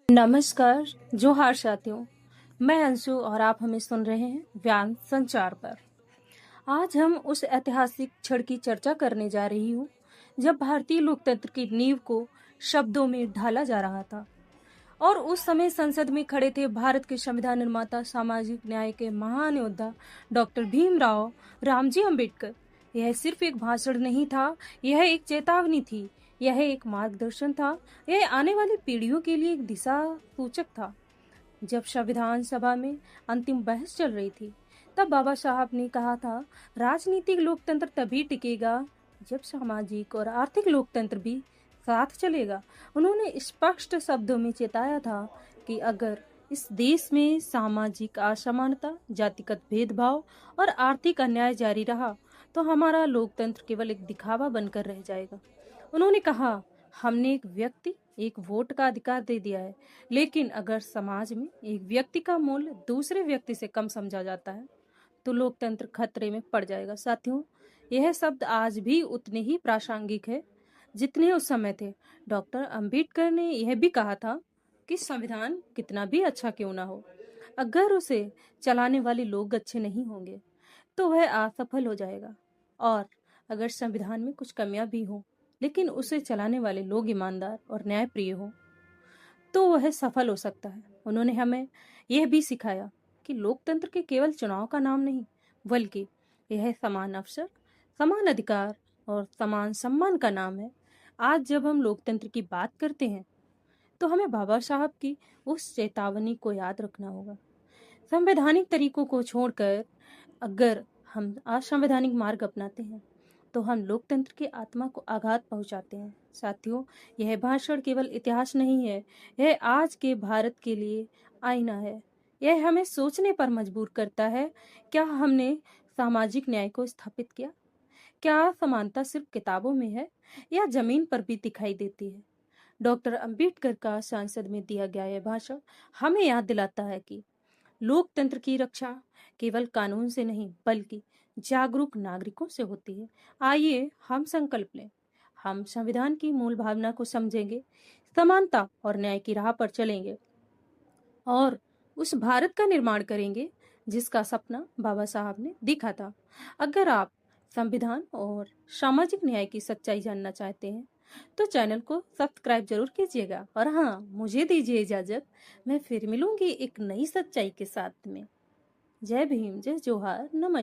नमस्कार, जोहार साथियों। मैं अंशु और आप हमें सुन रहे हैं व्यान संचार पर। आज हम उस ऐतिहासिक क्षण की चर्चा करने जा रही हूँ जब भारतीय लोकतंत्र की नींव को शब्दों में ढाला जा रहा था और उस समय संसद में खड़े थे भारत के संविधान निर्माता, सामाजिक न्याय के महान योद्धा डॉक्टर भीमराव रामजी अंबेडकर। यह सिर्फ एक भाषण नहीं था, यह एक चेतावनी थी, यह एक मार्गदर्शन था, यह आने वाली पीढ़ियों के लिए एक दिशा सूचक था। जब संविधान सभा में अंतिम बहस चल रही थी, तब बाबा साहब ने कहा था, राजनीतिक लोकतंत्र तभी टिकेगा जब सामाजिक और आर्थिक लोकतंत्र भी साथ चलेगा। उन्होंने स्पष्ट शब्दों में चेताया था कि अगर इस देश में सामाजिक असमानता, जातिगत भेदभाव और आर्थिक अन्याय जारी रहा, तो हमारा लोकतंत्र केवल एक दिखावा बनकर रह जाएगा। उन्होंने कहा, हमने एक व्यक्ति, एक वोट का अधिकार दे दिया है, लेकिन अगर समाज में एक व्यक्ति का मूल्य दूसरे व्यक्ति से कम समझा जाता है, तो लोकतंत्र खतरे में पड़ जाएगा। साथियों, यह शब्द आज भी उतने ही प्रासंगिक है जितने उस समय थे। डॉक्टर अंबेडकर ने यह भी कहा था कि संविधान कितना भी अच्छा क्यों ना हो, अगर उसे चलाने वाले लोग अच्छे नहीं होंगे, तो वह असफल हो जाएगा। और अगर संविधान में कुछ कमियां भी हों, लेकिन उसे चलाने वाले लोग ईमानदार और न्यायप्रिय हों, तो वह सफल हो सकता है। उन्होंने हमें यह भी सिखाया कि लोकतंत्र के केवल चुनाव का नाम नहीं, बल्कि यह समान अवसर, समान अधिकार और समान सम्मान का नाम है। आज जब हम लोकतंत्र की बात करते हैं, तो हमें बाबा साहब की उस चेतावनी को याद रखना होगा। संवैधानिक तरीकों को छोड़कर अगर हम असंवैधानिक मार्ग अपनाते हैं, तो हम लोकतंत्र की आत्मा को आघात पहुंचाते हैं। साथियों, यह भाषण केवल इतिहास नहीं है, यह आज के भारत के लिए आईना है। यह हमें सोचने पर मजबूर करता है, क्या हमने सामाजिक न्याय को स्थापित किया? क्या समानता सिर्फ किताबों में है या जमीन पर भी दिखाई देती है? डॉक्टर अंबेडकर का संसद में दिया गया यह भाषण हमें याद दिलाता है कि लोकतंत्र की रक्षा केवल कानून से नहीं, बल्कि जागरूक नागरिकों से होती है। आइए हम संकल्प लें, हम संविधान की मूल भावना को समझेंगे, समानता और न्याय की राह पर चलेंगे और उस भारत का निर्माण करेंगे जिसका सपना बाबा साहब ने देखा था। अगर आप संविधान और सामाजिक न्याय की सच्चाई जानना चाहते हैं, तो चैनल को सब्सक्राइब जरूर कीजिएगा। और हाँ, मुझे दीजिए इजाजत, मैं फिर मिलूंगी एक नई सच्चाई के साथ में। जय भीम, जय जोहार, नमस्कार।